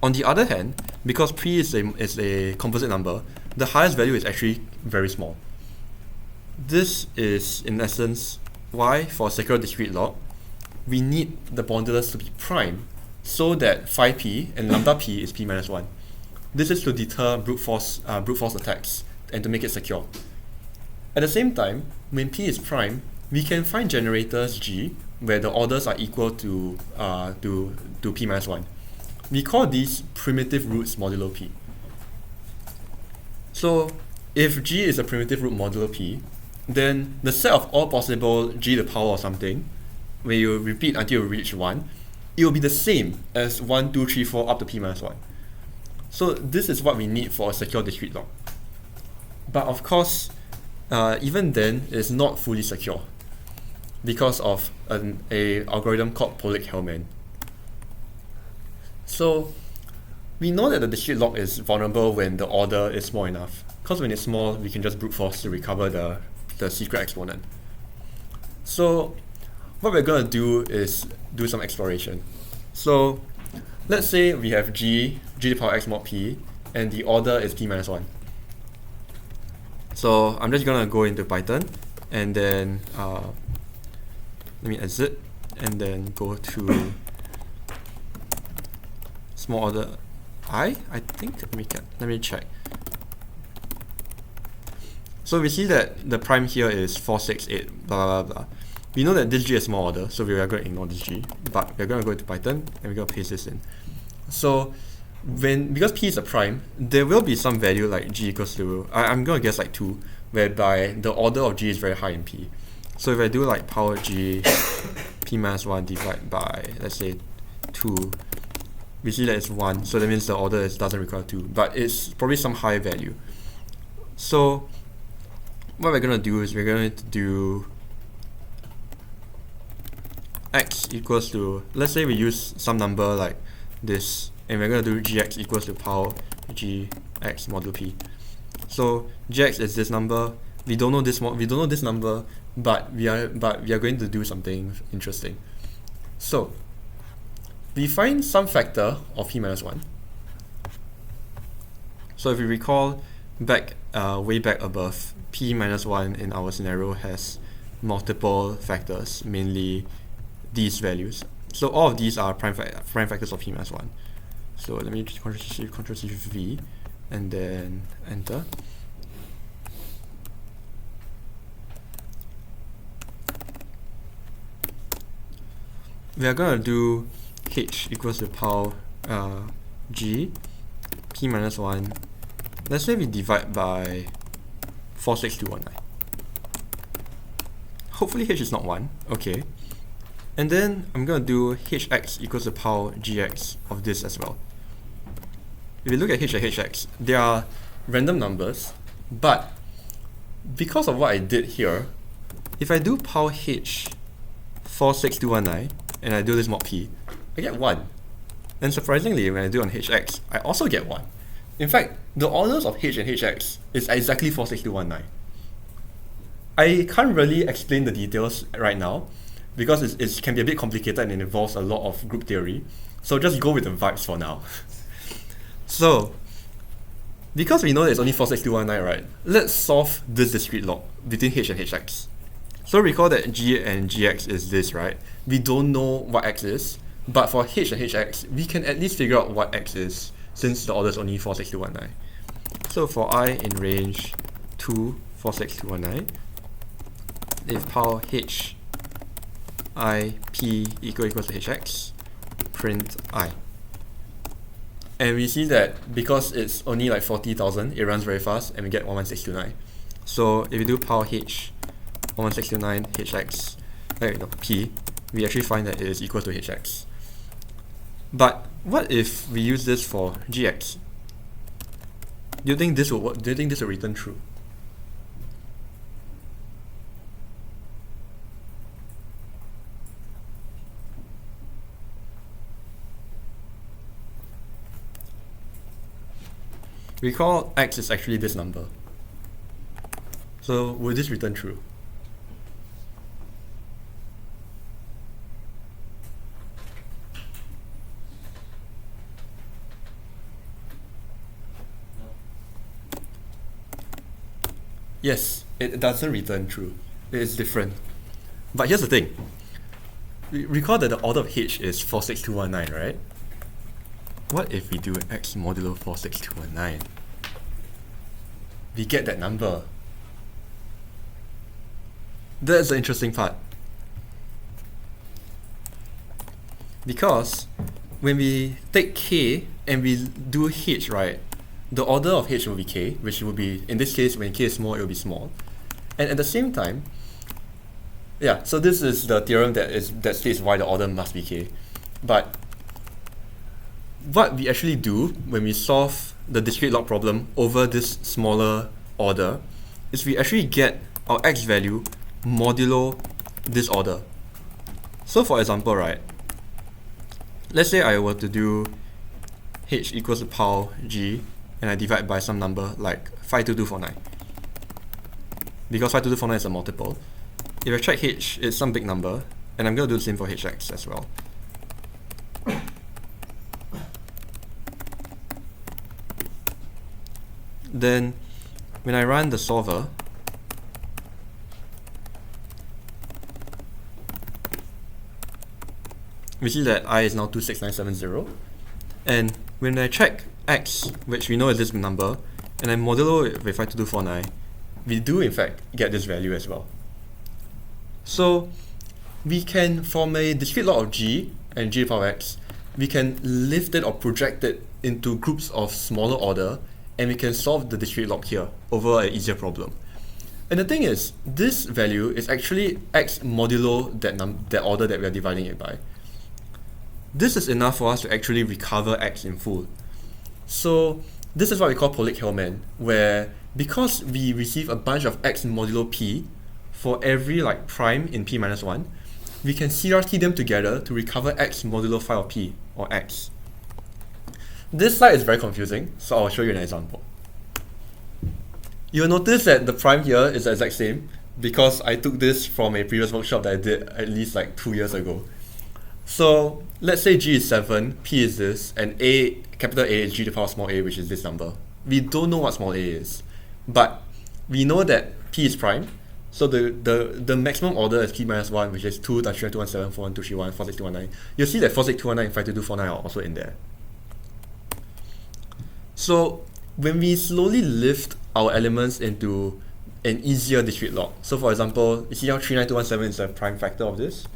On the other hand, because P is a composite number, the highest value is actually very small. This is in essence why for a secure discrete log, we need the modulus to be prime so that phi P and lambda P is P minus 1. This is to deter brute force attacks and to make it secure. At the same time, when P is prime, we can find generators G where the orders are equal to P minus 1. We call these primitive roots modulo P. So if G is a primitive root modulo P, then the set of all possible G to the power of something, when you repeat until you reach 1, it will be the same as 1, 2, 3, 4 up to P minus 1. So this is what we need for a secure discrete log. But of course, even then, it's not fully secure because of an algorithm called Polich-Hellman. So we know that the discrete log is vulnerable when the order is small enough, because when it's small, we can just brute force to recover the secret exponent. So what we're going to do is do some exploration. So let's say we have G to the power x mod P, and the order is P minus 1. So I'm just going to go into Python, and then let me exit, and then go to small order I think. Let me check. So we see that the prime here is 4, 6, 8, blah blah blah. We know that this G is small order, so we are going to ignore this G, but we're going to go into Python and we're going to paste this in. So because P is a prime, there will be some value like G equals to, I'm going to guess like 2, whereby the order of G is very high in P. So if I do like power G P minus 1 divided by, let's say 2, we see that it's 1, so that means the order doesn't require 2, but it's probably some high value. So what we're going to do is we're going to do x equals to, let's say we use some number like this, and we're going to do gx equals to power gx modulo P. So gx is this number. We don't know this number, but we are going to do something interesting. So we find some factor of P minus 1. So if you recall back way back above, P minus 1 in our scenario has multiple factors, mainly these values. So all of these are prime factors of P minus 1. So let me just Ctrl C V and then enter. We are going to do h equals to power g P minus 1. Let's say we divide by 46219. Hopefully h is not 1. Okay. And then I'm going to do hx equals to power gx of this as well. If you look at h and hx, they are random numbers, but because of what I did here, if I do power h 46219 and I do this mod p, I get 1. And surprisingly, when I do on hx, I also get 1. In fact, the orders of h and hx is exactly 46219. I can't really explain the details right now, because it can be a bit complicated and it involves a lot of group theory. So just go with the vibes for now. So, because we know that it's only 46219, right? Let's solve this discrete log between h and hx. So recall that g and gx is this, right? We don't know what x is, but for h and hx, we can at least figure out what x is, since the order is only 4, 6, 2, 1, 9. So for I in range 2, 4, 6, 2, 1, 9, if power h I p equals to hx, print I. And we see that because it's only like 40,000, it runs very fast, and we get 11629. So if we do power h 11629 hx, p, we actually find that it is equal to hx. But what if we use this for gx? Do you think this will work? Do you think this will return true? Recall x is actually this number. So will this return true? No. Yes, it doesn't return true. It is different. But here's the thing. Recall that the order of h is 46219, right? What if we do x modulo 46219? We get that number. That's the interesting part. Because when we take k and we do h, right, the order of h will be k, which will be, in this case, when k is small, it will be small. And at the same time, yeah, so this is the theorem that states why the order must be k. But what we actually do when we solve the discrete log problem over this smaller order is we actually get our x value modulo this order. So for example, right, let's say I were to do h equals to power g and I divide by some number like 52249. Because 52249 is a multiple, if I check h, it's some big number, and I'm going to do the same for hx as well. Then when I run the solver, we see that I is now 26970, and when I check x, which we know is this number, and I modulo it with 52249, we do in fact get this value as well. So we can, from a discrete log of g and g to the power x, we can lift it or project it into groups of smaller order, and we can solve the discrete log here over an easier problem. And the thing is, this value is actually x modulo that order that we are dividing it by. This is enough for us to actually recover x in full. So this is what we call Polich-Hellman, where because we receive a bunch of x modulo p for every like prime in p minus 1, we can CRT them together to recover x modulo phi of p, or x. This slide is very confusing, so I'll show you an example. You'll notice that the prime here is the exact same because I took this from a previous workshop that I did at least like 2 years ago. So let's say g is 7, p is this, and a, capital A is g to the power small a, which is this number. We don't know what small a is, but we know that p is prime, so the maximum order is p minus 1, which is 2 times 3, 2, 1, 7, 4, 1, 2, 3, 1, 4, 6, 2, 1, 9. You'll see that 4, 6, 2, 1, 9, and 5, 2, 2, 4, 9 are also in there. So when we slowly lift our elements into an easier discrete log, so for example, you see how 39217 is a prime factor of this?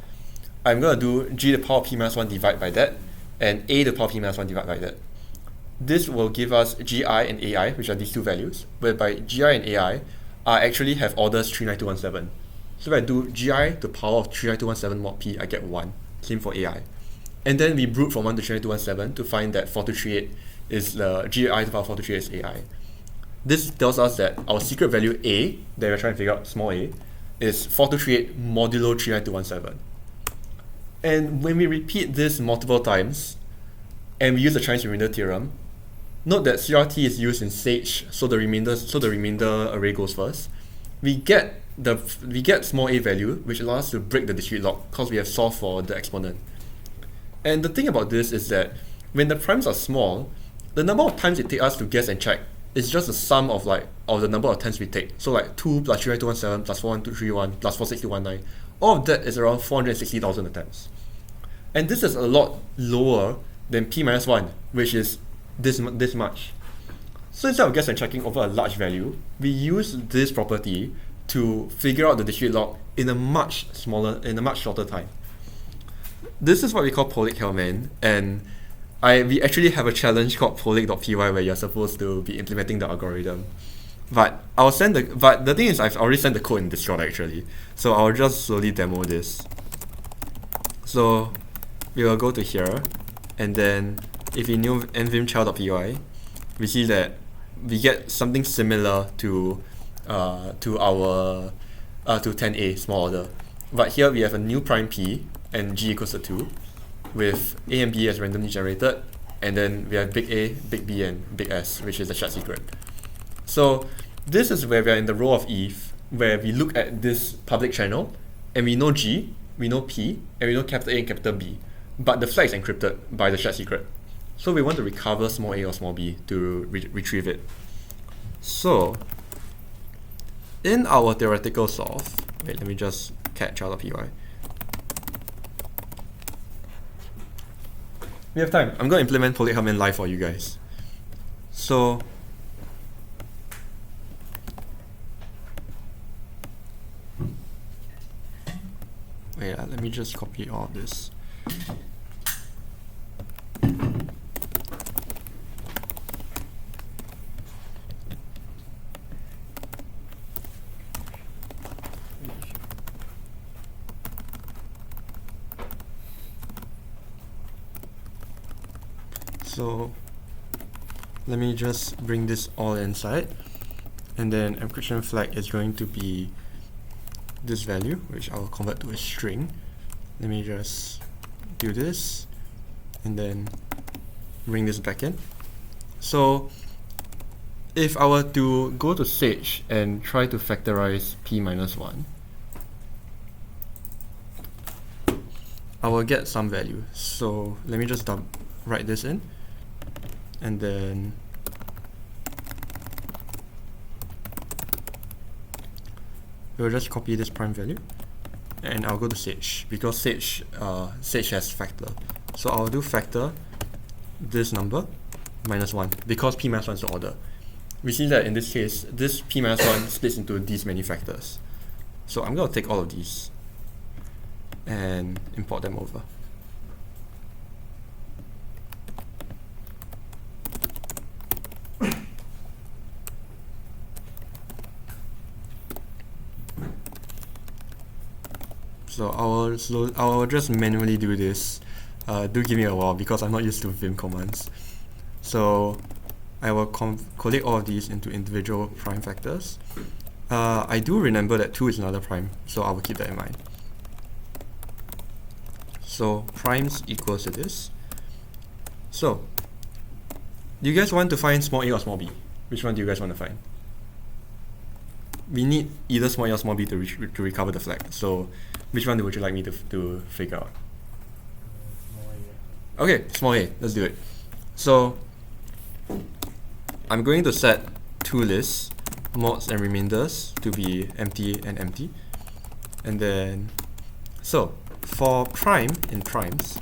I'm going to do g to the power p minus 1 divided by that, and a to the power p minus 1 divided by that. This will give us gi and ai, which are these two values, whereby gi and ai are actually have orders 39217. So if I do gi to the power of 39217 mod p, I get 1. Same for ai. And then we brute from 1 to 39217 to find that 4238 is the gi to the power 4238 is ai. This tells us that our secret value a, that we're trying to figure out, small a, is 4238 modulo 39217. And when we repeat this multiple times, and we use the Chinese remainder theorem, note that CRT is used in stage, so the remainder array goes first. We get small a value, which allows us to break the discrete log because we have solved for the exponent. And the thing about this is that when the primes are small, the number of times it takes us to guess and check is just the sum of the number of attempts we take. So like 2 plus 39217 plus 41231 plus 46219. All of that is around 460,000 attempts. And this is a lot lower than p minus 1, which is this much. So instead of guess and checking over a large value, we use this property to figure out the discrete log in a much shorter time. This is what we call Polik-Hellman, and we actually have a challenge called Polik.py where you're supposed to be implementing the algorithm. But the thing is, I've already sent the code in Discord actually, so I'll just slowly demo this. So we will go to here, and then if we new nvim_child.py, we see that we get something similar to our to 10a small order. But here we have a new prime p and g equals to 2, with a and b as randomly generated, and then we have big A, big B, and big S, which is the shared secret. So this is where we are in the role of Eve, where we look at this public channel, and we know G, we know P, and we know capital A and capital B, but the flag is encrypted by the shared secret. So we want to recover small a or small b to retrieve it. So in our theoretical solve, wait, let me just cat child.py. We have time. I'm going to implement Polik-Hellman live for you guys. So wait, let me just copy all of this. So let me just bring this all inside, and then encryption flag is going to be this value, which I will convert to a string. Let me just do this and then bring this back in. So if I were to go to Sage and try to factorize p minus 1, I will get some value. So let me just write this in, and then we'll just copy this prime value, and I'll go to Sage, because Sage has factor. So I'll do factor this number minus 1, because p minus 1 is the order. We see that in this case, this p minus 1 splits into these many factors. So I'm going to take all of these and import them over. So I will just manually do this. Do give me a while because I'm not used to Vim commands. So I will collate all of these into individual prime factors. I do remember that 2 is another prime, so I will keep that in mind. So primes equals to this. So do you guys want to find small a or small b? Which one do you guys want to find? We need either small a or small b to recover the flag. So which one would you like me to figure out? Small a. Okay, small a. Let's do it. So I'm going to set two lists, mods and remainders, to be empty and empty. And then, so for prime in primes,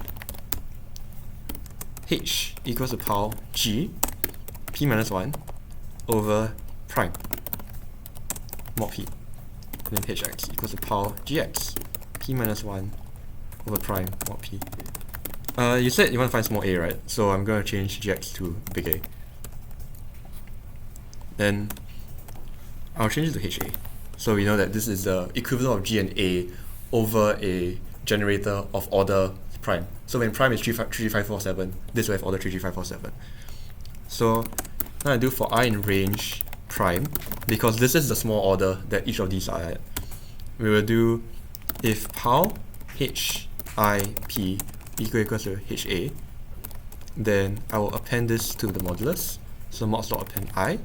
h equals to power g p minus 1 over prime mod p, and then hx equals to power gx p minus 1 over prime mod p. You said you want to find small a, right? So I'm going to change gx to big A. Then I'll change it to HA. So we know that this is the equivalent of G and A over a generator of order prime. So when prime is 33547, this will have order 33547. So now I do for I in range prime, because this is the small order that each of these are at. We will do if pow h I p equals to HA, then I will append this to the modulus. So mods.append I,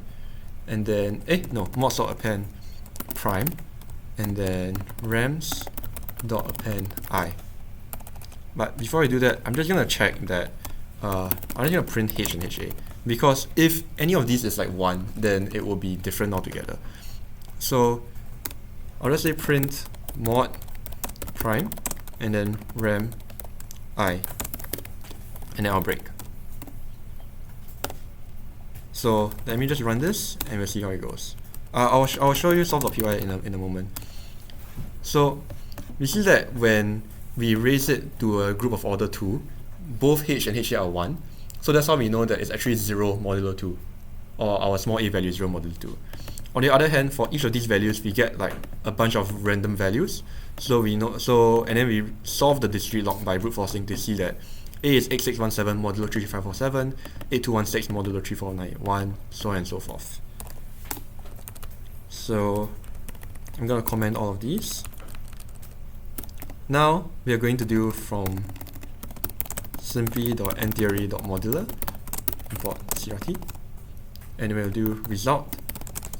and then mods.append prime, and then rams.append I. But before I do that, I'm just gonna check that I'm just gonna print h and HA, because if any of these is like 1, then it will be different altogether. So I'll just say print mod prime and then rem I, and then I'll break. So let me just run this and we'll see how it goes. I'll show you solve.py in a moment. So we see that when we raise it to a group of order 2, both h and h are 1. So that's how we know that it's actually 0 modulo 2, or our small a value is 0 modulo 2. On the other hand, for each of these values, we get like a bunch of random values. So we know, and then we solve the discrete log by brute forcing to see that a is 8617 modulo 33547, 8216 modulo 34981, so on and so forth. So I'm going to comment all of these. Now we are going to do from simply.ntheory.modular import CRT, and we'll do result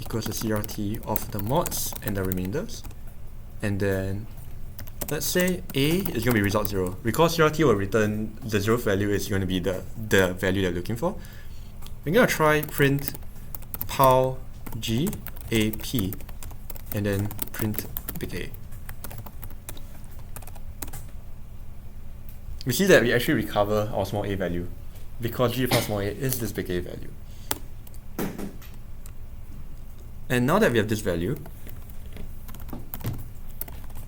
equals the CRT of the mods and the remainders, and then let's say a is going to be result 0 because CRT will return the 0th value is going to be the value they're looking for. We're going to try print pow g a p and then print big A. We see that we actually recover our small a value because g plus small a is this big A value. And now that we have this value,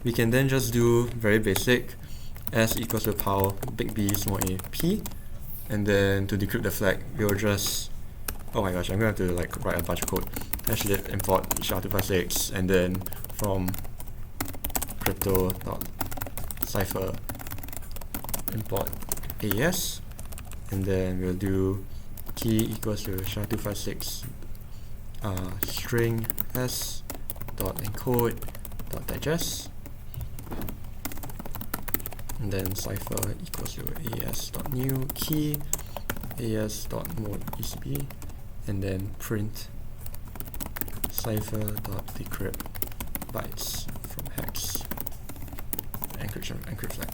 we can then just do very basic s equals to power big B small a p, and then to decrypt the flag, we'll just, oh my gosh, I'm going to have to like write a bunch of code. Lit import SHA-256, and then from crypto.cipher import AES, and then we'll do key equals to SHA-256 string s dot encode dot digest, and then cipher equals to AES dot new key AES dot mode ECB, and then print cipher.decrypt bytes from hex encrypt flag.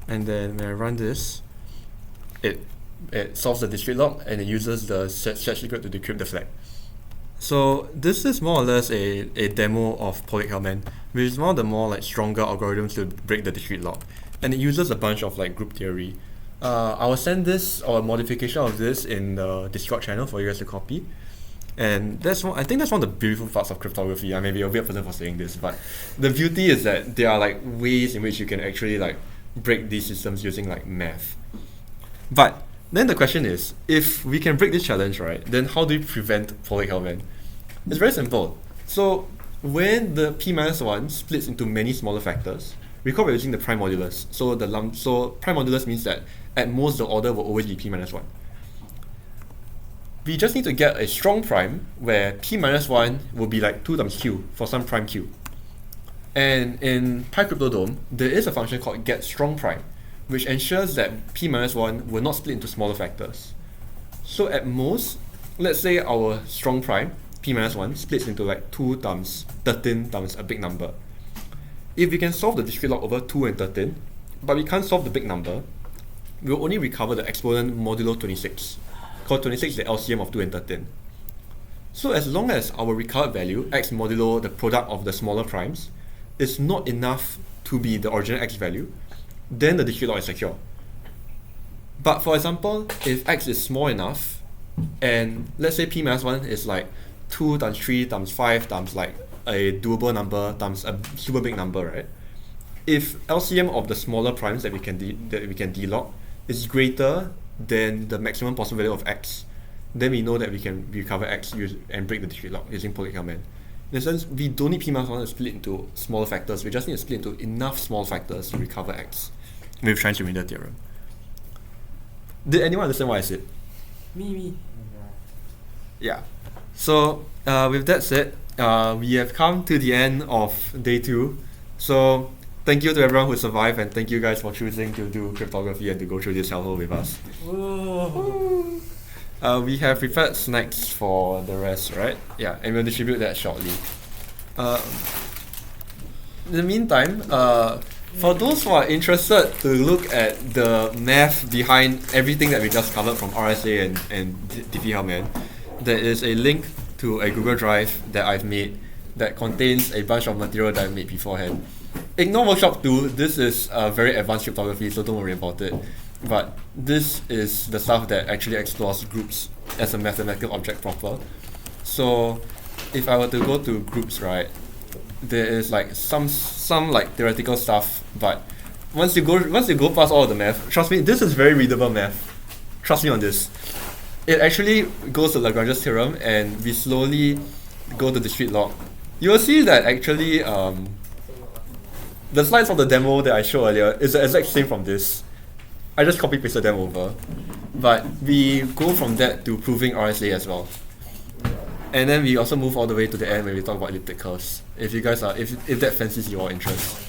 And then when I run this, it solves the discrete log and it uses the set secret to decrypt the flag. So this is more or less a demo of Polyc-Hellman, which is one of the more like stronger algorithms to break the discrete log, and it uses a bunch of like group theory. I will send this or a modification of this in the Discord channel for you guys to copy. And that's I think that's one of the beautiful parts of cryptography. I may be a weird person for saying this, but the beauty is that there are like ways in which you can actually like break these systems using like math. But then the question is, if we can break this challenge, right, then how do we prevent Polyc-Hellman? It's very simple. So when the p-1 splits into many smaller factors, recall we're using the prime modulus. So prime modulus means that at most the order will always be p-1. We just need to get a strong prime where p-1 will be like 2 times q for some prime q. And in PyCryptoDome, there is a function called getStrongPrime, which ensures that p-1 will not split into smaller factors. So at most, let's say our strong prime, p-1, splits into like 2 times 13 times a big number. If we can solve the discrete log over 2 and 13, but we can't solve the big number, we'll only recover the exponent modulo 26, because 26 is the LCM of 2 and 13. So as long as our recovered value, x modulo the product of the smaller primes, is not enough to be the original x value, then the discrete log is secure. But for example, if x is small enough, and let's say p-1 is like 2 times 3 times 5 times like a doable number times a super big number, right? If LCM of the smaller primes that we can delog is greater than the maximum possible value of x, then we know that we can recover x and break the discrete log using Polyc-Hellman. In a sense, we don't need p-1 to split into smaller factors, we just need to split into enough small factors to recover x with Transuranian theorem. Did anyone understand what I said? Me. Yeah. So with that said, we have come to the end of day 2. So thank you to everyone who survived, and thank you guys for choosing to do cryptography and to go through this hellhole with us. We have prepared snacks for the rest, right? Yeah, and we'll distribute that shortly. In the meantime, For those who are interested to look at the math behind everything that we just covered from RSA and Diffie-Hellman, there is a link to a Google Drive that I've made that contains a bunch of material that I've made beforehand. Ignore workshop 2, this is very advanced cryptography, so don't worry about it. But this is the stuff that actually explores groups as a mathematical object proper. So if I were to go to groups, right, there is like some like theoretical stuff, but once you go past all of the math, trust me, this is very readable math. Trust me on this. It actually goes to Lagrange's theorem, and we slowly go to discrete log. You will see that actually the slides of the demo that I showed earlier is the exact same from this. I just copy pasted them over, but we go from that to proving RSA as well. And then we also move all the way to the end where we talk about elliptic curves. If you guys are, if that fancies your interest.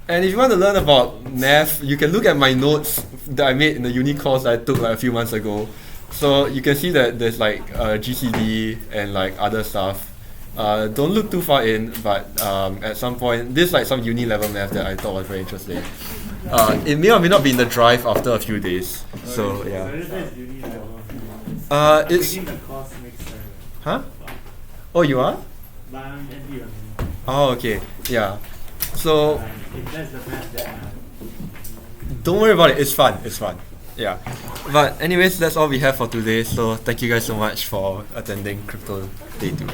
And if you want to learn about math, you can look at my notes that I made in the uni course that I took like a few months ago. So you can see that there's like GCD and like other stuff. Don't look too far in, but at some point, this is like some uni level math that I thought was very interesting. It may or may not be in the drive after a few days. So yeah. It's the course next time. huh? Oh, you are? But I'm NP Oh, okay. Yeah. So if that's the math, then don't worry about it. It's fun. It's fun. Yeah. But anyways, that's all we have for today. So thank you guys so much for attending Crypto Day 2.